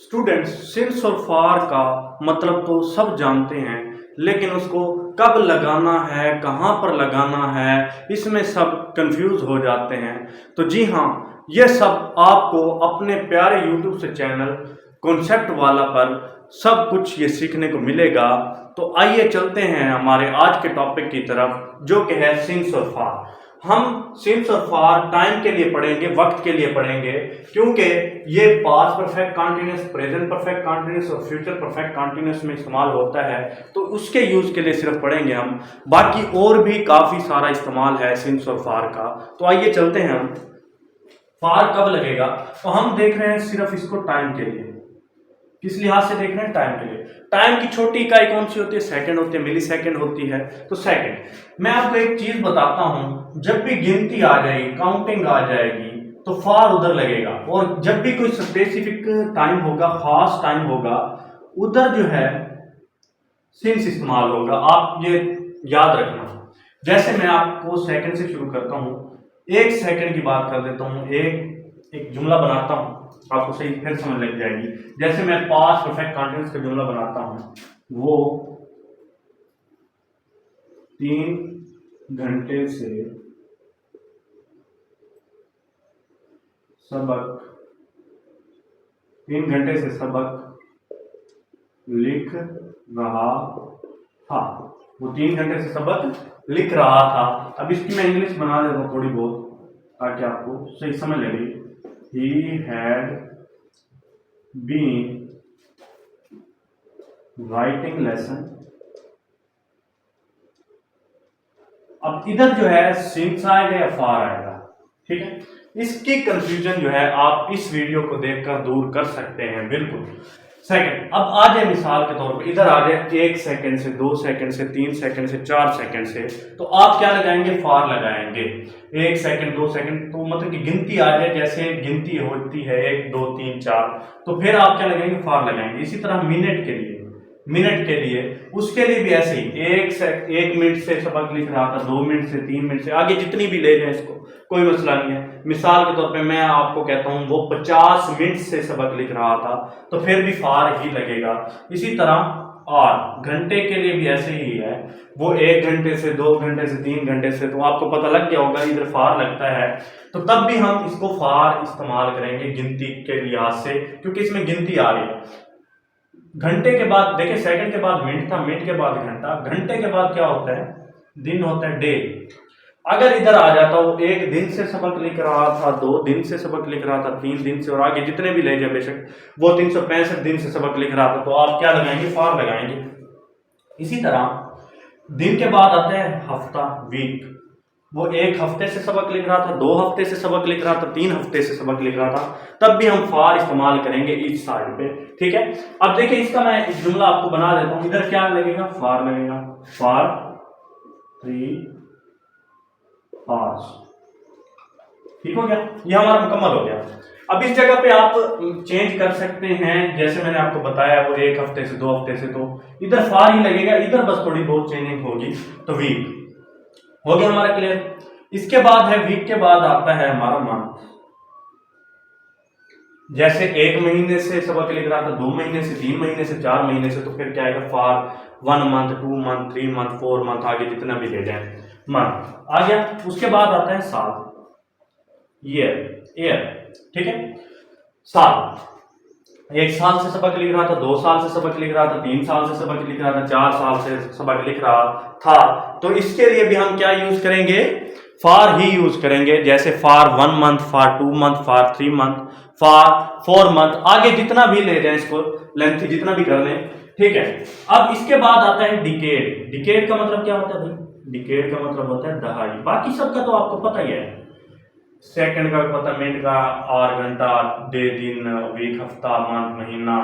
Students, since और फार का मतलब तो सब जानते हैं, लेकिन उसको कब लगाना है, कहाँ पर लगाना है, इसमें सब कंफ्यूज हो जाते हैं। तो जी हाँ, ये सब आपको अपने प्यारे यूट्यूब से चैनल कॉन्सेप्ट वाला पर सब कुछ ये सीखने को मिलेगा। तो आइए चलते हैं हमारे आज के टॉपिक की तरफ, जो कि है सिंस और फार। हम सिंस और फार टाइम के लिए पढ़ेंगे, वक्त के लिए पढ़ेंगे, क्योंकि ये past perfect continuous, present perfect continuous और फ्यूचर परफेक्ट कॉन्टिन्यूअस में इस्तेमाल होता है। तो उसके यूज के लिए सिर्फ पढ़ेंगे हम, बाकी और भी काफी सारा इस्तेमाल है सिंस और फार का। तो आइए चलते हैं हम। फार कब लगेगा, तो हम देख रहे हैं सिर्फ इसको टाइम के लिए। किस लिहाज से देख रहे हैं? टाइम के लिए। टाइम की छोटी इकाई कौन सी होती है? सेकंड होती है, मिली सेकंड होती है। तो सेकंड। मैं आपको एक चीज बताता हूं, जब भी गिनती आ जाएगी, काउंटिंग आ जाएगी, तो फार उधर लगेगा। और जब भी कोई स्पेसिफिक टाइम होगा, खास टाइम होगा, उधर जो है सिंस इस्तेमाल होगा। आप ये याद रखना। जैसे मैं आपको सेकंड से शुरू करता हूं, एक सेकंड की बात कर देता हूं, एक जुमला बनाता हूं, आपको सही फिर समझ लग जाएगी। जैसे मैं पास्ट परफेक्ट कॉन्टिन्यूअस का जुमला बनाता हूं, वो 3 घंटे से सबक 3 घंटे से सबक लिख रहा था। वो 3 घंटे से सबक लिख रहा था। अब इसकी मैं इंग्लिश बना देता हूँ थोड़ी बहुत, ताकि आपको सही समझ लगे। He had been writing lesson। अब इधर जो है सिंस आएगा या फार आएगा, ठीक है। इसकी कंफ्यूजन जो है आप इस वीडियो को देखकर दूर कर सकते हैं, बिल्कुल। सेकंड, अब आ जाए मिसाल के तौर पे, इधर आ जाए 1 सेकंड से, 2 सेकंड से, 3 सेकंड से, 4 सेकंड से, तो आप क्या लगाएंगे? फार लगाएंगे। 1 सेकंड, 2 सेकंड, तो मतलब कि गिनती आ जाए, जैसे गिनती होती है 1 2 3 4, तो फिर आप क्या लगाएंगे? फार लगाएंगे। इसी तरह मिनट के लिए उसके लिए भी ऐसे ही 1 मिनट से सबक लिख रहा था, 2 मिनट से, 3 मिनट से, आगे जितनी भी ले जाए इसको कोई मसला नहीं है। मिसाल के तौर पे मैं आपको कहता हूं वो 50 मिनट से सबक लिख रहा था, तो फिर भी फार ही लगेगा। इसी तरह और घंटे के लिए भी ऐसे ही है, वो 1 घंटे से, 2 घंटे से, 3 घंटे से, तो आपको पता लग गया होगा इधर फार लगता है। तो तब भी हम इसको फार इस्तेमाल करेंगे गिनती के लिहाज से, क्योंकि इसमें गिनती आ रही है। घंटे के बाद देखिए, सेकंड के बाद मिनट था, मिनट के बाद घंटा, घंटे के बाद क्या होता है? दिन होता है, डे। अगर इधर आ जाता हूं 1 दिन से सबक लिख रहा था, 2 दिन से सबक लिख रहा था, 3 दिन से, और आगे जितने भी ले जाए, बेशक वो 365 दिन से सबक लिख रहा था, तो आप क्या लगाएंगे? फार लगाएंगे। इसी तरह दिन के बाद आता है हफ्ता, वीक। वो 1 हफ्ते से सबक लिख रहा था, 2 हफ्ते से सबक लिख रहा था, 3 हफ्ते से सबक लिख रहा था, तब भी हम फार इस्तेमाल करेंगे इस साइड पे, ठीक है। अब देखिए, इसका मैं एक जुमला आपको बना देता हूं। इधर क्या लगेगा? फार लगेगा। फार 3 hours, ठीक हो गया। ये हमारा मुकम्मल हो गया। अब इस जगह पे आप चेंज कर सकते हैं, जैसे मैंने आपको बताया, वो 1 हफ्ते से, 2 हफ्ते से, तो इधर फार ही लगेगा। इधर बस थोड़ी बहुत चेंजिंग होगी, तो वीक हो गया हमारा क्लियर। इसके बाद है, वीक के बाद आता है हमारा मंथ। जैसे 1 महीने से सबक लिख रहा था, 2 महीने से, 3 महीने से, 4 महीने से, तो फिर क्या आएगा? फार 1 मंथ, 2 मंथ, 3 मंथ, 4 मंथ, आगे जितना भी ले जाए मंथ आ गया। उसके बाद आता है साल, ईयर, ठीक है। साल, 1 साल से सबक लिख रहा था, 2 साल से सबक लिख रहा था, 3 साल से सबक लिख रहा था, 4 साल से सबक लिख रहा था, तो इसके लिए भी हम क्या यूज करेंगे? फार ही यूज करेंगे। जैसे फार 1 मंथ, फार 2 मंथ, फार 3 मंथ, फार 4 मंथ, आगे जितना भी ले जाए, इसको लेंथ जितना भी कर लें, ठीक है। अब इसके बाद आता है डिकेड। डिकेड का मतलब क्या होता है भाई? डिकेड का मतलब होता है दहाई। बाकी सबका तो आपको पता ही है, सेकंड का भी पता, मिनट का, आवर, घंटा, डे, दिन, वीक, हफ्ता, मंथ, महीना,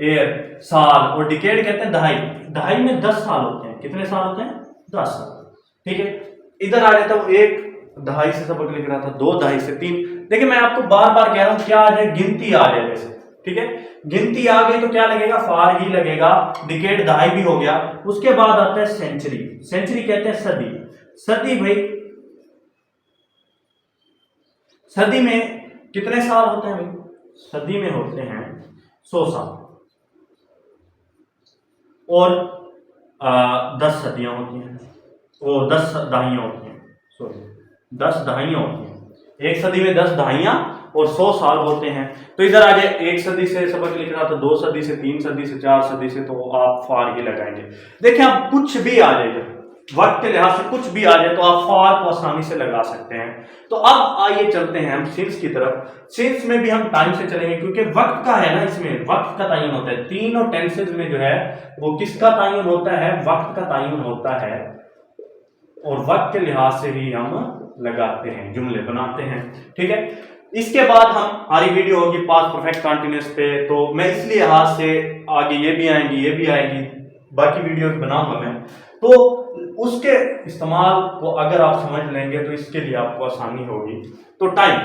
ईयर, साल, और डिकेड कहते हैं दहाई। दहाई में 10 साल होते हैं। कितने साल होते हैं? 10 साल, ठीक है। इधर आ जाता हूं, 1 दहाई से सबक लिख रहा था, 2 दहाई से, 3। देखिए, मैं आपको बार बार कह रहा हूं, क्या आ जाए? गिनती आ जाए जैसे, ठीक है। गिनती आ गई तो क्या लगेगा? फार ही लगेगा। डिकेड दहाई भी हो गया। उसके बाद आता है सेंचुरी। सेंचुरी कहते हैं सदी। सदी भाई, सदी में कितने साल होते हैं भाई? सदी में होते हैं 100 साल, और 10 सदियां होती हैं, वो 10 दहाइयां होती हैं, सॉरी 10 दहाइयां होती हैं। एक सदी में 10 दहाइयां और 100 साल होते हैं। तो इधर आ जाए, एक सदी से सबक लिख रहा था, 2 सदी से, 3 सदी से, 4 सदी से, तो आप फार ही लगाएंगे। देखिए आप कुछ भी आ जाएगा, वक्त के लिहाज से कुछ भी आ जाए तो आप फार को आसानी से लगा सकते हैं। तो अब आइए चलते हैं हम सिंस की तरफ। सिंस में भी हम टाइम से चलेंगे, क्योंकि वक्त का है ना, इसमें वक्त का तयन होता है। तीनों टेंसेज में जो है वो किसका तयन होता है, वक्त का तयन होता है, और वक्त के लिहाज से ही हम लगाते हैं, जुमले बनाते हैं। ठीक है, इसके बाद हमारी वीडियो होगी पास्ट परफेक्ट कंटीन्यूअस पे, तो मैं इसलिए हाथ से आगे ये भी आएंगी, बाकी वीडियो बनाऊंगा मैं, तो उसके इस्तेमाल को अगर आप समझ लेंगे तो इसके लिए आपको आसानी होगी। तो टाइम,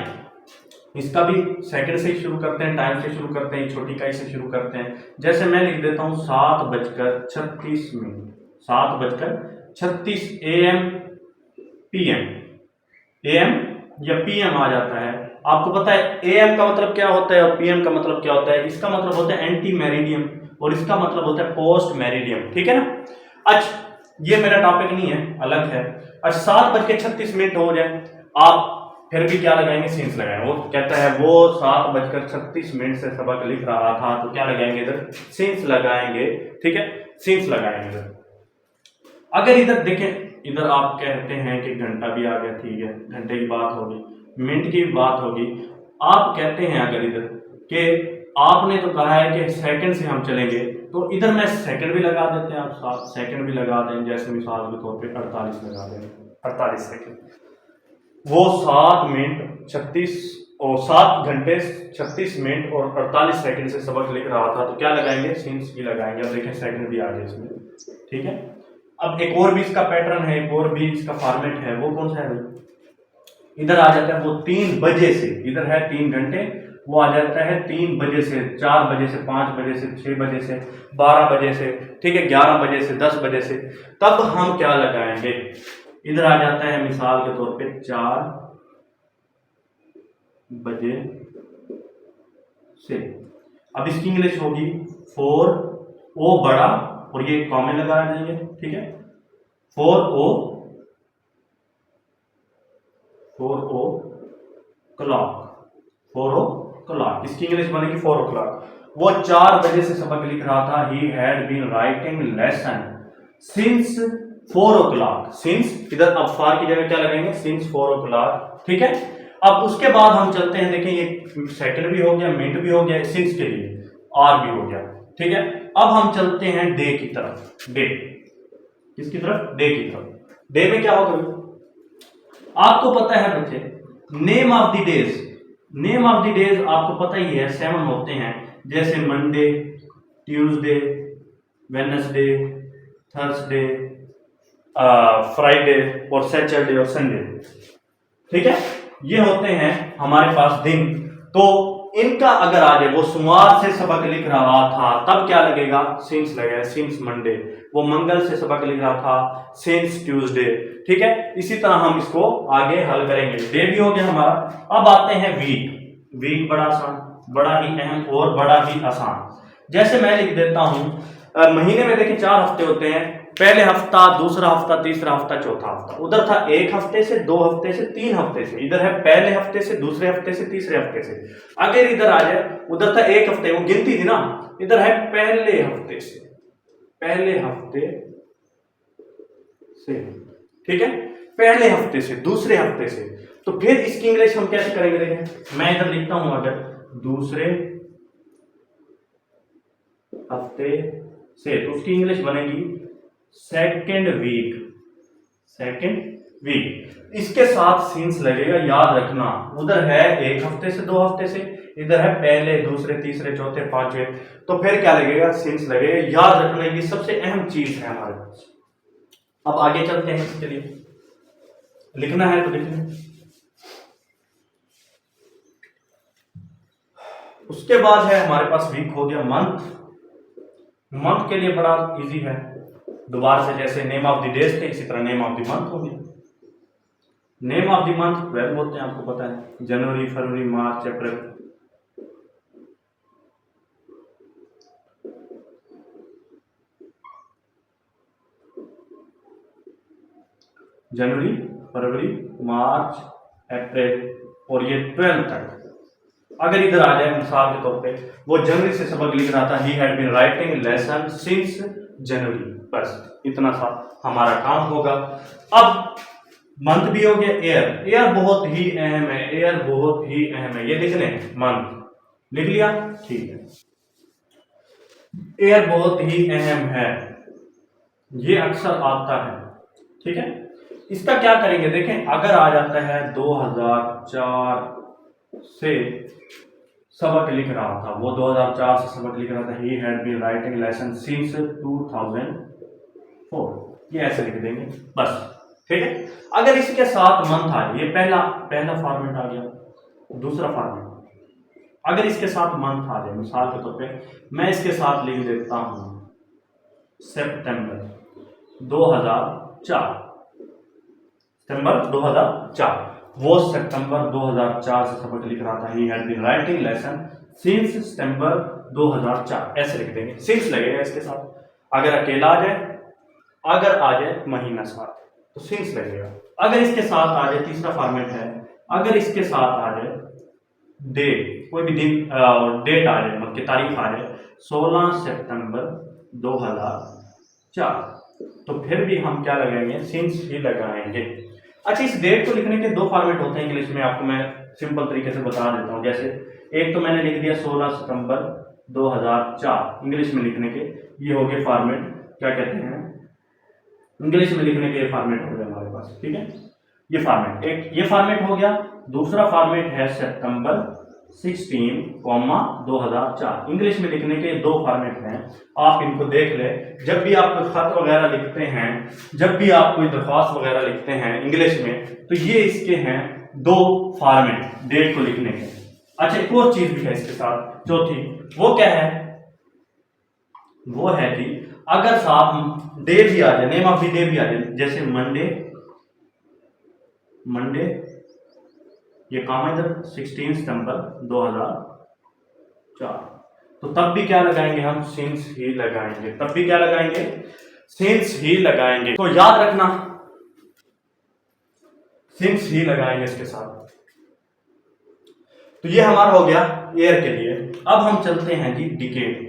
इसका भी सेकंड से ही शुरू करते हैं, टाइम से शुरू करते हैं, छोटी इकाई से शुरू करते हैं। जैसे मैं लिख देता हूं 7:36, 7:36 AM PM, AM या PM आ जाता है। आपको पता है AM का मतलब क्या होता है और PM का मतलब क्या होता है? इसका मतलब होता है एंटी मेरिडियम और इसका मतलब होता है पोस्ट मेरिडियम। ठीक है ना? अच्छा, ये मेरा टॉपिक नहीं है, अलग है। अच्छा, 7:36 हो जाए, आप फिर भी क्या लगाएंगे? सिंस लगाएंगे। वो कहता है वो 7:36 से सबक लिख रहा था, तो क्या लगाएंगे इधर? सिंस लगाएंगे। ठीक है, सिंस लगाएंगे इधर। अगर इधर देखें, इधर आप कहते हैं कि घंटा भी आ गया, ठीक है, घंटे की बात होगी, मिनट की बात होगी। आप कहते हैं अगर इधर कि आपने तो कहा है कि सेकंड से हम चलेंगे, तो इधर मैं सेकंड भी लगा देते हैं, आप 7 सेकंड भी लगा दें। जैसे मिसाल के तौर पे 48 लगा दें, 48 सेकंड। वो 7 मिनट 36 और 7 घंटे 36 मिनट और 48 सेकंड से सबक लिख रहा था, तो क्या लगाएंगे? सिंस भी लगाएंगे। अब देखें सेकंड भी आ गया इसमें। ठीक है, अब एक और भी इसका पैटर्न है, एक और भी इसका फॉर्मेट है। वो कौन सा है भाई? इधर आ जाता है वो 3 बजे से, इधर है 3 घंटे, वो आ जाता है 3 बजे से, 4 बजे से, 5 बजे से, 6 बजे से, 12 बजे से, ठीक है, 11 बजे से, 10 बजे से। तब हम क्या लगाएंगे? इधर आ जाता है मिसाल के तौर पे 4 बजे से। अब इसकी इंग्लिश होगी 4 ओ बड़ा और ये कॉमे लगा देंगे। ठीक है, 4 ओ क्लॉक, इसकी इंग्लिश बनेगी 4 o'clock। वो 4 बजे से सबक लिख रहा था। He had been writing lesson since 4 o'clock। Since, इधर अब फार की जगह क्या लगाएंगे? Since 4 o'clock। ठीक है, अब उसके बाद हम चलते हैं, देखें ये सेकंड भी हो गया, मिनट भी हो गया, सिंस के लिए आर भी हो गया। ठीक है, अब हम चलते हैं डे की तरफ। डे किसकी तरफ? डे की तरफ। डे में क्या होगा? आपको पता है बच्चे, name of the days, name of the days आपको पता ही है, 7 होते हैं। जैसे Monday, Tuesday, Wednesday, Thursday, Friday और सैटरडे और संडे। ठीक है, ये होते हैं हमारे पास दिन। तो इनका अगर आ जाए, वो सोमवार से सबक लिख रहा था, तब क्या लगेगा? सिंस लगेगा, सिंस मंडे। वो मंगल से सबक लिख रहा था, सिंस ट्यूसडे। ठीक है, इसी तरह हम इसको आगे हल करेंगे। डे भी हो गया हमारा। अब आते हैं वीक। वीक बड़ा आसान, बड़ा ही अहम और बड़ा ही आसान। जैसे मैं लिख देता हूं, महीने में देखिए 4 हफ्ते होते हैं। पहले हफ्ता, दूसरा हफ्ता, तीसरा हफ्ता, चौथा हफ्ता। उधर था 1 हफ्ते से, 2 हफ्ते से, 3 हफ्ते से। इधर है पहले हफ्ते से, दूसरे हफ्ते से, तीसरे हफ्ते से। अगर इधर आ जाए, उधर था 1 हफ्ते, वो गिनती थी ना, इधर है पहले हफ्ते से, पहले हफ्ते से। ठीक है, पहले हफ्ते से, दूसरे हफ्ते से। तो फिर इसकी इंग्लिश हम कैसे करेंगे? देखें, मैं इधर लिखता हूं, अगर दूसरे हफ्ते से, तो उसकी इंग्लिश बनेगी सेकेंड वीक, सेकेंड वीक। इसके साथ सिंस लगेगा, याद रखना। उधर है 1 हफ्ते से, 2 हफ्ते से, इधर है पहले, दूसरे, तीसरे, चौथे, पांचवें। तो फिर क्या लगेगा? सिंस लगेगा। याद रखना, ये सबसे अहम चीज है हमारे पास। अब आगे चलते हैं, इसके लिए लिखना है तो लिखना। उसके बाद है हमारे पास वीक हो गया। मंथ, मंथ के लिए बड़ा इजी है। दोबारा से जैसे नेम ऑफ द डेज थे, इसी तरह नेम ऑफ द मंथ हो गया। नेम ऑफ द मंथ 12 होते हैं, आपको पता है, जनवरी, फरवरी, मार्च, अप्रैल। जनवरी, फरवरी, मार्च, अप्रैल और ये 12 तक। अगर इधर आ जाए मिसाल के तौर पे, वो जनवरी से सबक लिख रहा था, he had been writing lesson since January, बस इतना सा हमारा काम होगा। अब मंथ भी हो गया। एयर, एयर बहुत ही अहम है, एयर बहुत ही अहम है, ये लिख लें, मंथ लिख लिया, ठीक है। एयर बहुत ही अहम है, ये अक्सर आता है, ठीक है। इसका क्या करेंगे, देखें, अगर आ जाता है 2004 से सबक लिख रहा था, वो 2004 से सबक लिख रहा था, he had been writing lesson since 2004, ये ऐसे लिख देंगे बस, ठीक है। अगर इसके साथ मंथ आ जाए, ये पहला फॉर्मेट आ गया। दूसरा फॉर्मेट, अगर इसके साथ मंथ आ जाए, मिसाल के तौर पे मैं इसके साथ लिख देता हूं सितंबर 2004, सितंबर 2004, वो सितंबर 2004 से सबक लिख रहा था, he had been writing lesson since September 2004, ऐसे लिख देंगे, सिंस लगेगा इसके साथ। अगर अकेला आ जाए, अगर आ जाए महीना साथ तो सिंस लगेगा। अगर इसके साथ आ जाए, तीसरा फॉर्मेट है, अगर इसके साथ आ जाए डेट, कोई भी दिन डेट आ जाए, मतलब की तारीख आ जाए 16 सितंबर 2004, तो फिर भी हम क्या लगाएंगे, सिंस ही लगाएंगे। अच्छा, इस डेट को लिखने के दो फॉर्मेट होते हैं इंग्लिश में, आपको मैं सिंपल तरीके से बता देता हूँ। जैसे एक तो मैंने लिख दिया 16 सितंबर 2004 इंग्लिश में लिखने के, ये हो गए फॉर्मेट, क्या कहते हैं इंग्लिश में लिखने के फॉर्मेट हो गए हमारे पास, ठीक है। ये फॉर्मेट, एक ये फॉर्मेट हो गया। दूसरा फॉर्मेट है सितंबर 16, 2004, इंग्लिश में लिखने के दो फॉर्मेट हैं, आप इनको देख ले। जब भी आप कोई खत वगैरह लिखते हैं, जब भी आप कोई दरख्वास्त वगैरह लिखते हैं इंग्लिश में, तो ये इसके हैं दो फॉर्मेट डेट को लिखने के। अच्छा, एक और चीज भी है इसके साथ, चौथी, वो क्या है, वो है कि अगर साथ डे भी आ जाए, नेम ऑफ द डे भी आ जाए, जैसे मंडे, ये काम है इधर 16 सितंबर 2004, तो तब भी क्या लगाएंगे हम, सिंस ही लगाएंगे, तब भी क्या लगाएंगे, सिंस ही लगाएंगे। तो याद रखना, सिंस ही लगाएंगे इसके साथ। तो ये हमारा हो गया ईयर के लिए। अब हम चलते हैं जी डिकेड,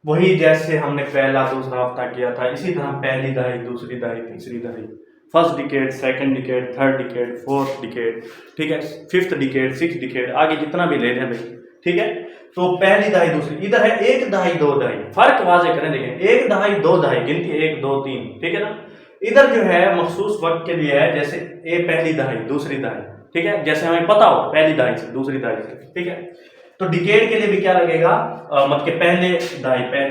वही जैसे हमने पहला दूसरा हफ्ता किया था, इसी तरह पहली दहाई, दूसरी दहाई, तीसरी दहाई, first decade, second decade, third decade, fourth decade, ठीक है, फिफ्थ डिकेड, सिक्स डिकेड, आगे जितना भी ले लें भाई, ठीक है। तो पहली दहाई, दूसरी, इधर है एक दहाई, दो दहाई, फर्क वाजे करें, देखें, एक दहाई, दो दहाई, गिनती 1 2 3, ठीक है ना। इधर जो है मखसूस वक्त के लिए है, जैसे ए पहली दहाई, दूसरी दहाई, ठीक है, जैसे हमें पता हो पहली दहाई से, दूसरी दहाई से, ठीक है। तो डिकेड के लिए भी क्या लगेगा, मतलब के पहली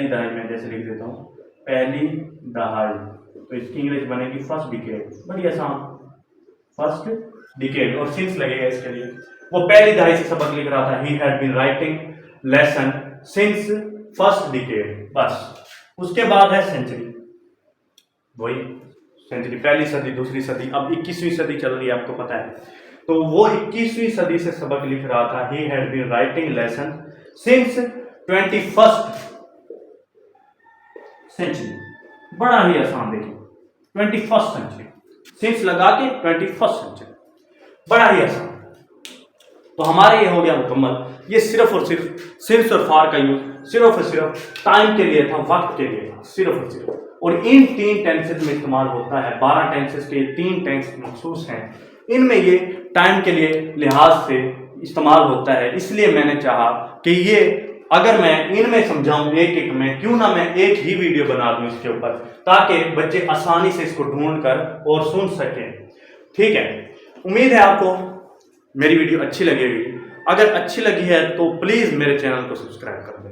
दहाई में जैसे लिख देता हूँ, पहली दहाई, तो इसकी इंग्लिश बनेगी फर्स्ट डिकेड, बड़ी आसान, फर्स्ट डिकेड, और सिंस लगेगा इसके लिए। वो पहली दहाई से सबक लिख रहा था, he had been writing lesson since first decade, बस। उसके बाद है सेंचुरी, वही सेंचुरी, पहली सदी, दूसरी सदी, अब 21वीं सदी चल रही है, आपको पता है, तो वो 21वीं सदी से सबक लिख रहा था, he had been writing lesson since 21st century, बड़ा ही आसान, देखिए 21st सेंचुरी, सिंस लगा के 21st सेंचुरी, बड़ा ही आसान। तो हमारे ये हो गया मुकम्मल। ये सिर्फ और सिर्फ सिंस और फॉर का यूज सिर्फ और सिर्फ टाइम के लिए था, वक्त के लिए था, सिर्फ और सिर्फ, और इन 3 टेंसेस में इस्तेमाल होता है। 12 टेंसेस के 3 टेंस मखसूस हैं, इनमें ये टाइम के लिए लिहाज से इस्तेमाल होता है। इसलिए मैंने चाहा कि ये अगर मैं इनमें समझाऊं एक एक में, क्यों ना मैं एक ही वीडियो बना दूं इसके ऊपर, ताकि बच्चे आसानी से इसको ढूंढ कर और सुन सकें, ठीक है। उम्मीद है आपको मेरी वीडियो अच्छी लगेगी। अगर अच्छी लगी है तो प्लीज मेरे चैनल को सब्सक्राइब कर दें।